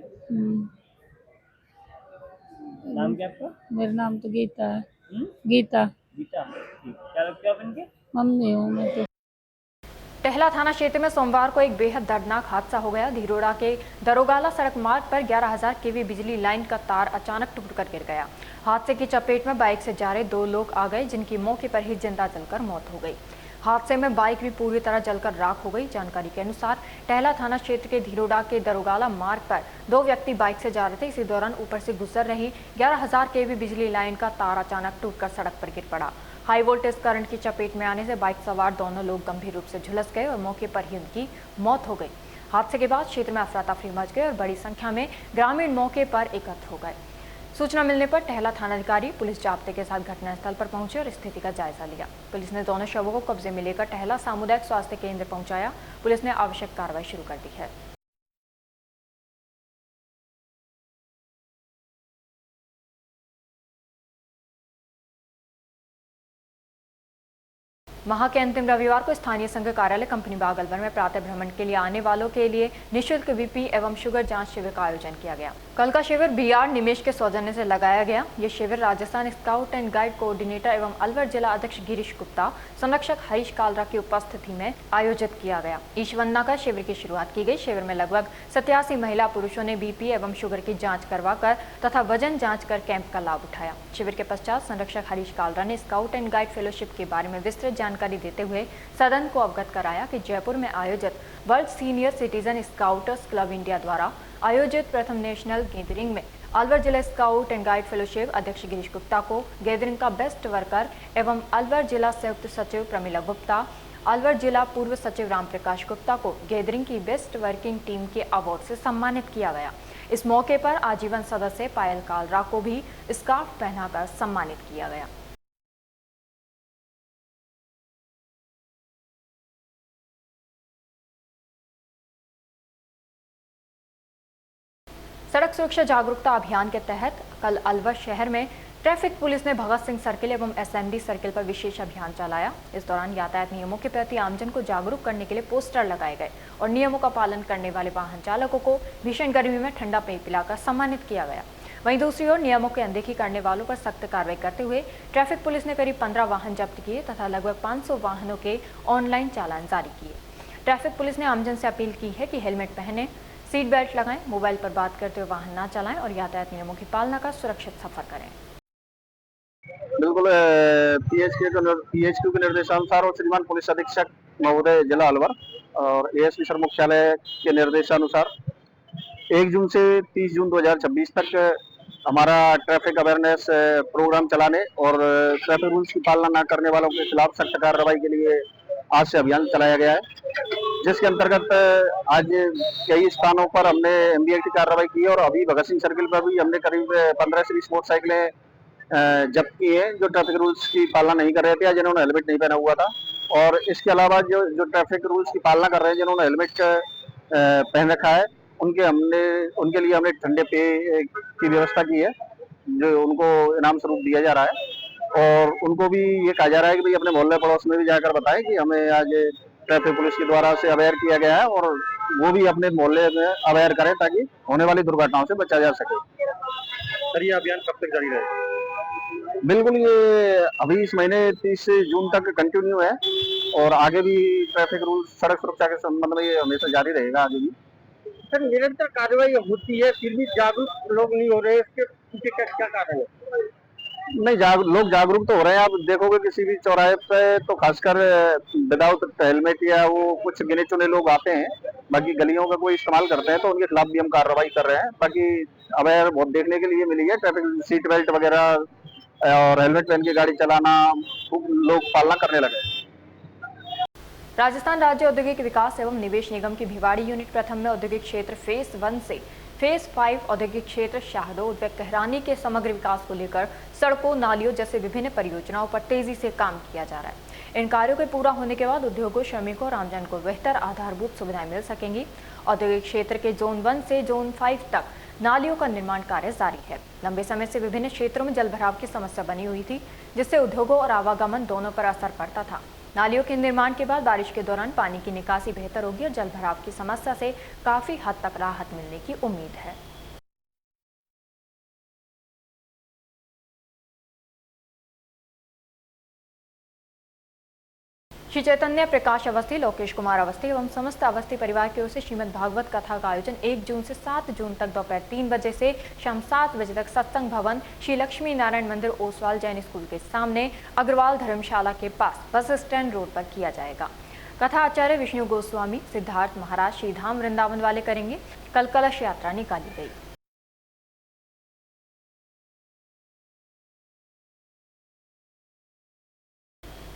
नाम क्या है आपका? मेरा नाम तो गीता है। गीता? गीता। ठीक। क्या लगते हो आप इनके? मम्मी हूँ मैं तो। टहला थाना क्षेत्र में सोमवार को एक बेहद दर्दनाक हादसा हो गया। धीरोड़ा के दरोगाला सड़क मार्ग पर 11,000 केवी बिजली लाइन का तार अचानक टूटकर गिर गया। हादसे की चपेट में बाइक से जा रहे 2 लोग आ गए, जिनकी मौके पर ही जिंदा जलकर मौत हो गई। हादसे में बाइक भी पूरी तरह जलकर राख हो गई। जानकारी के अनुसार टहला थाना क्षेत्र के धीरोड़ा के दरोगाला मार्ग पर 2 व्यक्ति बाइक से जा रहे थे। इसी दौरान ऊपर से गुजर रही 11,000 केवी बिजली लाइन का तार अचानक टूटकर सड़क पर गिर पड़ा। हाई वोल्टेज करंट की चपेट में आने से बाइक सवार दोनों लोग गंभीर रूप से झुलस गए और मौके पर ही उनकी मौत हो गई। हादसे के बाद क्षेत्र में अफरा तफरी मच गई और बड़ी संख्या में ग्रामीण मौके पर एकत्र हो गए। सूचना मिलने पर टहला थानाधिकारी पुलिस जाब्ते के साथ घटनास्थल पर पहुंचे और स्थिति का जायजा लिया। पुलिस ने दोनों शवों को कब्जे में लेकर टहला सामुदायिक स्वास्थ्य केंद्र पहुंचाया। पुलिस ने आवश्यक कार्रवाई शुरू कर दी है। माह के अंतिम रविवार को स्थानीय संघ कार्यालय कंपनी बाग अलवर में प्रातः भ्रमण के लिए आने वालों के लिए निःशुल्क बीपी एवं शुगर जांच शिविर का आयोजन किया गया। कल का शिविर बीआर निमेश के सौजन्य से लगाया गया। ये शिविर Rajasthan scout and guide coordinator एवं अलवर जिला अध्यक्ष गिरीश गुप्ता, संरक्षक हरीश कालरा की उपस्थिति में आयोजित किया गया। ईशवंदना का शिविर की शुरुआत की गई। शिविर में लगभग 87 महिला पुरुषों ने बीपी एवं शुगर की जाँच करवाकर तथा वजन जाँच कर कैंप का लाभ उठाया। शिविर के पश्चात संरक्षक हरीश कालरा ने स्काउट एंड गाइड फेलोशिप के बारे में विस्तृत जानकारी देते हुए सदन को अवगत कराया कि जयपुर में आयोजित world senior citizen scouters club India द्वारा आयोजित प्रथम नेशनल गैदरिंग में अलवर जिला स्काउट एंड गाइड फेलोशिप अध्यक्ष गिरीश गुप्ता को गैदरिंग का बेस्ट वर्कर एवं अलवर जिला संयुक्त सचिव प्रमिला गुप्ता, अलवर जिला पूर्व सचिव रामप्रकाश गुप्ता को गैदरिंग की बेस्ट वर्किंग टीम के अवार्ड से सम्मानित किया गया। इस मौके पर आजीवन सदस्य पायल कालरा को भी स्कार्फ पहनाकर सम्मानित किया गया। सड़क सुरक्षा जागरूकता अभियान के तहत कल अलवर शहर में ट्रैफिक पुलिस ने भगत सिंह सर्किल एवं एसएमडी सर्किल पर विशेष अभियान चलाया। इस दौरान यातायात नियमों के प्रति आमजन को जागरूक करने के लिए पोस्टर लगाए गए और नियमों का पालन करने वाले वाहन चालकों को भीषण गर्मी में ठंडा पेय पिलाकर सम्मानित किया गया। वहीं दूसरी ओर नियमों की अनदेखी करने वालों पर सख्त कार्रवाई करते हुए ट्रैफिक पुलिस ने करीब 15 वाहन जब्त किए तथा लगभग 500 वाहनों के ऑनलाइन चालान जारी किए। ट्रैफिक पुलिस ने आमजन से अपील की है कि हेलमेट पहने, सीट बेल्ट लगाएं, मोबाइल पर बात करते हुए वाहन ना चलाएं और यातायात नियमों की पालना कर सुरक्षित सफर करें। बिल्कुल पीएचक्यू के निर्देशानुसार और श्रीमान पुलिस अधीक्षक महोदय जिला अलवर और एएसपी सर मुख्यालय के निर्देशानुसार 1 जून से 30 जून 2026 तक हमारा ट्रैफिक अवेयरनेस प्रोग्राम चलाने और ट्रैफिक रूल्स की पालना न करने वालों के खिलाफ सख्त कार्रवाई के लिए आज से अभियान चलाया गया है, जिसके अंतर्गत आज कई स्थानों पर हमने एमबीए की कार्रवाई की और अभी भगत सिंह सर्किल पर भी हमने करीब 15 से 20 मोटरसाइकिलें जब्त की है जो ट्रैफिक रूल्स की पालना नहीं कर रहे थे या जिन्होंने हेलमेट नहीं पहना हुआ था। और इसके अलावा जो ट्रैफिक रूल्स की पालना कर रहे हैं, जिन्होंने हेलमेट पहन रखा है, उनके लिए हमने ठंडे पेय की व्यवस्था की है, जो उनको इनाम स्वरूप दिया जा रहा है। और उनको भी ये कहा जा रहा है कि भाई अपने मोहल्ले पड़ोस में भी जाकर बताएं कि हमें आज ट्रैफिक पुलिस के द्वारा से अवेयर किया गया है, और वो भी अपने मोहल्ले में अवेयर करें ताकि होने वाली दुर्घटनाओं से बचा जा सके। सर, ये अभियान कब तक जारी रहेगा? बिल्कुल, ये अभी इस महीने 30 जून तक कंटिन्यू है, और आगे भी ट्रैफिक रूल सड़क सुरक्षा के संबंध में ये हमेशा जारी रहेगा आगे भी। सर, निरंतर कार्रवाई होती है फिर भी जागरूक लोग नहीं हो रहे, इसके पीछे क्या कारण है? नहीं, लोग जागरूक तो हो रहे हैं। आप देखोगे किसी भी चौराहे पे तो खासकर विदाउट हेलमेट या वो कुछ गिने चुने लोग आते हैं, बाकी गलियों का कोई इस्तेमाल करते हैं तो उनके खिलाफ भी हम कार्रवाई कर रहे हैं, ताकि अवेयर बहुत देखने के लिए मिली है। ट्रैफिक सीट बेल्ट वगैरह और हेलमेट पहन के गाड़ी चलाना लोग पालना करने लगे। राजस्थान राज्य औद्योगिक विकास एवं निवेश निगम की भिवाड़ी यूनिट प्रथम में औद्योगिक क्षेत्र फेज 1 से फेज 5 औद्योगिक क्षेत्र शाहदोद व कहरानी के समग्र विकास को लेकर सड़कों, नालियों जैसे विभिन्न परियोजनाओं पर तेजी से काम किया जा रहा है। इन कार्यों के पूरा होने के बाद उद्योगों, श्रमिकों और आमजन को बेहतर आधारभूत सुविधाएं मिल सकेंगी। औद्योगिक क्षेत्र के जोन 1 से जोन 5 तक नालियों का निर्माण कार्य जारी है। लंबे समय से विभिन्न क्षेत्रों में जलभराव की समस्या बनी हुई थी, जिससे उद्योगों और आवागमन दोनों पर असर पड़ता था। नालियों के निर्माण के बाद बारिश के दौरान पानी की निकासी बेहतर होगी और जलभराव की समस्या से काफी हद तक राहत मिलने की उम्मीद है। श्री चैतन्य प्रकाश अवस्थी, लोकेश कुमार अवस्थी एवं समस्त अवस्थी परिवार की ओर से श्रीमद् भागवत कथा का आयोजन 1 जून से 7 जून तक दोपहर 3 बजे से शाम 7 बजे तक सत्संग भवन श्री लक्ष्मी नारायण मंदिर ओसवाल जैन स्कूल के सामने अग्रवाल धर्मशाला के पास बस स्टैंड रोड पर किया जाएगा। कथा आचार्य विष्णु गोस्वामी सिद्धार्थ महाराज श्रीधाम वृंदावन वाले करेंगे। कल कलश यात्रा निकाली गई।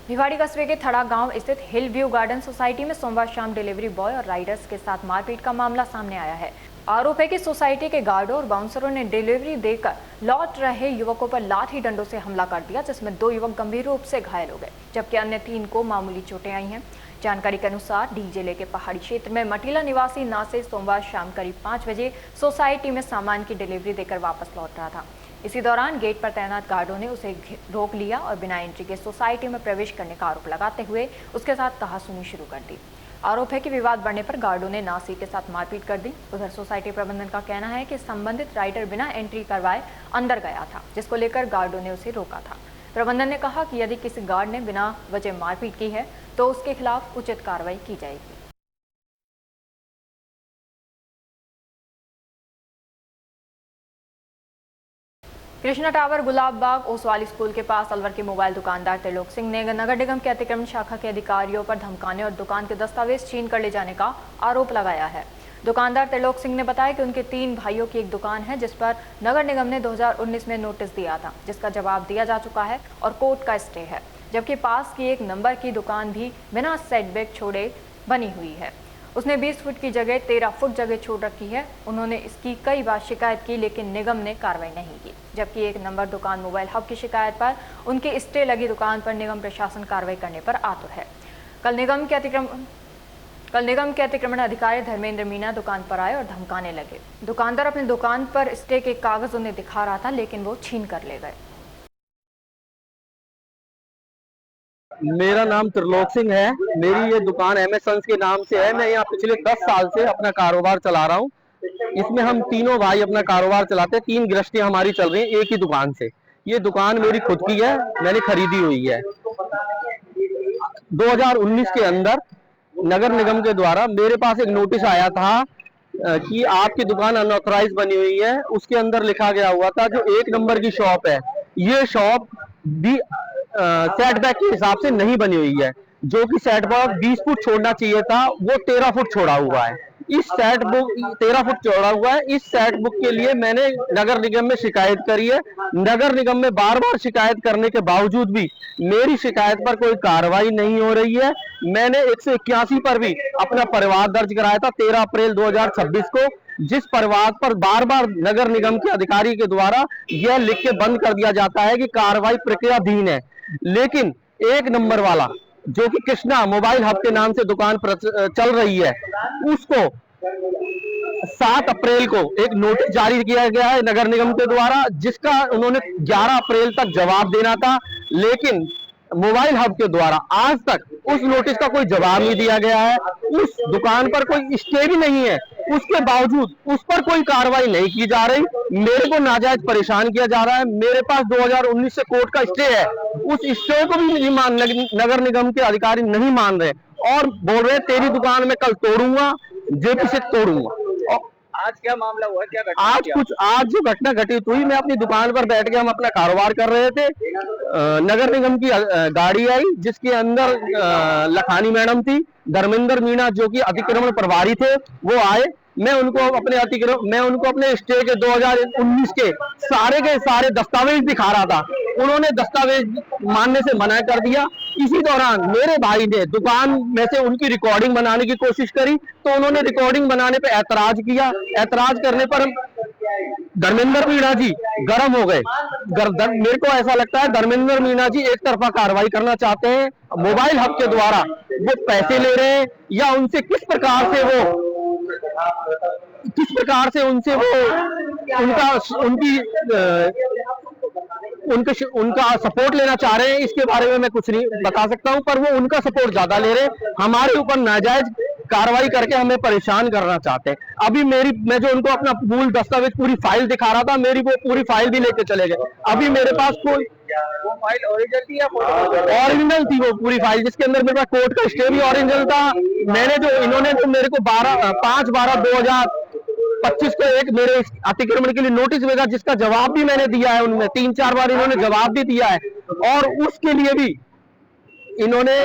भिवाड़ी कस्बे के थड़ा गांव स्थित हिल व्यू गार्डन सोसाइटी में सोमवार शाम डिलीवरी बॉय और राइडर्स के साथ मारपीट का मामला सामने आया है। आरोप है कि सोसाइटी के गार्डों और बाउंसरों ने डिलीवरी देकर लौट रहे युवकों पर लाठी डंडों से हमला कर दिया, जिसमें 2 युवक गंभीर रूप से घायल हो गए, जबकि अन्य 3 को मामूली चोटें आई हैं। जानकारी के अनुसार डी जिले के पहाड़ी क्षेत्र में मटीला निवासी नासिर सोमवार शाम करीब 5 बजे सोसाइटी में सामान की डिलीवरी देकर वापस लौट रहा था। इसी दौरान गेट पर तैनात गार्डों ने उसे रोक लिया और बिना एंट्री के सोसाइटी में प्रवेश करने का आरोप लगाते हुए उसके साथ कहासुनी शुरू कर दी। आरोप है कि विवाद बढ़ने पर गार्डों ने नासिर के साथ मारपीट कर दी। उधर सोसाइटी प्रबंधन का कहना है कि संबंधित राइडर बिना एंट्री करवाए अंदर गया था, जिसको लेकर गार्डों ने उसे रोका था। प्रबंधन ने कहा कि यदि किसी गार्ड ने बिना वजह मारपीट की है तो उसके खिलाफ उचित कार्रवाई की जाएगी। कृष्णा टावर, गुलाब बाग, ओसवाल स्कूल के पास अलवर के मोबाइल दुकानदार त्रिलोक सिंह ने नगर निगम के अतिक्रमण शाखा के अधिकारियों पर धमकाने और दुकान के दस्तावेज छीन कर ले जाने का आरोप लगाया है। दुकानदार त्रिलोक सिंह ने बताया कि उनके 3 भाइयों की एक दुकान है, जिस पर नगर निगम ने 2019 में नोटिस दिया था, जिसका जवाब दिया जा चुका है और कोर्ट का स्टे है, जबकि पास की 1 नंबर की दुकान भी बिना सेटबैक छोड़े बनी हुई है। उसने 20 फुट की जगह 13 फुट जगह छोड़ रखी है। उन्होंने इसकी कई बार शिकायत की, लेकिन निगम ने कार्रवाई नहीं की, जबकि 1 नंबर दुकान मोबाइल हब की शिकायत पर उनके स्टे लगी दुकान पर निगम प्रशासन कार्रवाई करने पर आतुर है। कल निगम के अतिक्रमण अधिकारी धर्मेंद्र मीना दुकान पर आए और धमकाने लगे। दुकानदार अपनी दुकान पर स्टे के कागज उन्हें दिखा रहा था, लेकिन वो छीन कर ले गए। मेरा नाम त्रिलोक सिंह है। मेरी ये दुकान MS सन्स के नाम से है। मैं यहाँ पिछले 10 साल से अपना कारोबार चला रहा हूँ। इसमें हम तीनों भाई अपना कारोबार चलाते हैं। 3 गृहस्थियां हमारी चल रही हैं एक ही दुकान से। ये दुकान मेरी खुद की है, मैंने खरीदी हुई है। 2019 के अंदर नगर निगम के द्वारा मेरे पास एक नोटिस आया था कि आपकी दुकान अनऑथराइज बनी हुई है। उसके अंदर लिखा गया हुआ था जो 1 नंबर की शॉप है, ये शॉप भी सेटबैक के हिसाब से नहीं बनी हुई है। जो कि सेटबैक 20 फुट छोड़ना चाहिए था, वो 13 फुट छोड़ा हुआ है। इस सेट बुक 13 फुट चौड़ा हुआ है। इस सेट बुक के लिए मैंने नगर निगम में शिकायत करी है। नगर निगम में बार बार शिकायत करने के बावजूद भी मेरी शिकायत पर कोई कार्रवाई नहीं हो रही है। मैंने 181 पर भी अपना परिवाद दर्ज कराया था 13 अप्रैल 2026 को, जिस परिवाद पर बार बार नगर निगम के अधिकारी के द्वारा यह लिख के बंद कर दिया जाता है कि कार्रवाई प्रक्रियाधीन है। लेकिन 1 नंबर वाला जो कि कृष्णा मोबाइल हब के नाम से दुकान चल रही है, उसको 7 अप्रैल को एक नोटिस जारी किया गया है नगर निगम के द्वारा, जिसका उन्होंने 11 अप्रैल तक जवाब देना था, लेकिन मोबाइल हब के द्वारा आज तक उस नोटिस का कोई जवाब नहीं दिया गया है। उस दुकान पर कोई स्टे भी नहीं है, उसके बावजूद उस पर कोई कार्रवाई नहीं की जा रही। मेरे को नाजायज परेशान किया जा रहा है। मेरे पास 2019 से कोर्ट का स्टे है, उस स्टे को भी नहीं नगर निगम के अधिकारी नहीं मान रहे और बोल रहे तेरी दुकान में कल तोड़ूंगा, जेपी से तोड़ूंगा। आज क्या मामला हुआ, क्या घटना आज जो घटना घटित हुई, मैं अपनी दुकान पर बैठ के हम अपना कारोबार कर रहे थे, नगर निगम की गाड़ी आई जिसके अंदर लखानी मैडम थी, धर्मेंद्र मीणा जो कि अतिक्रमण प्रभारी थे, वो आए। मैं उनको अपने स्टे के 2019 के सारे दस्तावेज दिखा रहा था। उन्होंने दस्तावेज मानने से मना कर दिया। इसी दौरान मेरे भाई ने दुकान में से उनकी रिकॉर्डिंग बनाने की कोशिश करी, तो उन्होंने रिकॉर्डिंग बनाने पे ऐतराज किया। ऐतराज करने पर धर्मेंद्र मीणा जी गर्म हो गए। मेरे को ऐसा लगता है धर्मेंद्र मीणा जी एक तरफा कार्रवाई करना चाहते हैं। मोबाइल हब के द्वारा वो पैसे ले रहे हैं या उनसे किस प्रकार से उनसे वो उनका सपोर्ट लेना चाह रहे हैं, इसके बारे में मैं कुछ नहीं बता सकता हूं, पर वो उनका सपोर्ट ज्यादा ले रहे हैं। हमारे ऊपर नाजायज कार्रवाई करके हमें परेशान करना चाहते हैं। अभी मैं जो उनको अपना मूल दस्तावेज पूरी फाइल दिखा रहा था, मेरी वो पूरी फाइल भी लेके चले गए। अभी मेरे पास कोई वो फाइल ओरिजिनल थी या ओरिजिनल थी वो पूरी फाइल, जिसके अंदर मेरे पास कोर्ट का स्टे भी ओरिजिनल था। इन्होंने जो मेरे को 5/12/2025 को एक मेरे अतिक्रमण के लिए नोटिस भेजा, जिसका जवाब भी मैंने दिया है। उनमें 3-4 बार इन्होंने जवाब भी दिया है और उसके लिए भी इन्होंने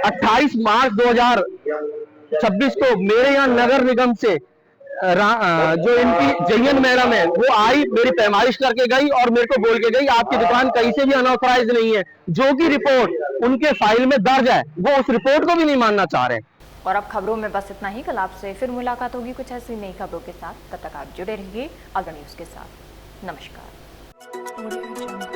28 मार्च 2026 को मेरे यहाँ नगर निगम से जो इनकी जयन मैडम है वो आई, मेरी पैमाइश करके गई और मेरे को बोल के गई आपकी दुकान कहीं से भी अनऑथराइज नहीं है, जो कि रिपोर्ट उनके फाइल में दर्ज है। वो उस रिपोर्ट को भी नहीं मानना चाह रहे। और अब खबरों में बस इतना ही। कल आपसे फिर मुलाकात होगी कुछ ऐसी नई खबरों के साथ। तब तक आप जुड़े रहिए अग्र न्यूज के साथ। नमस्कार।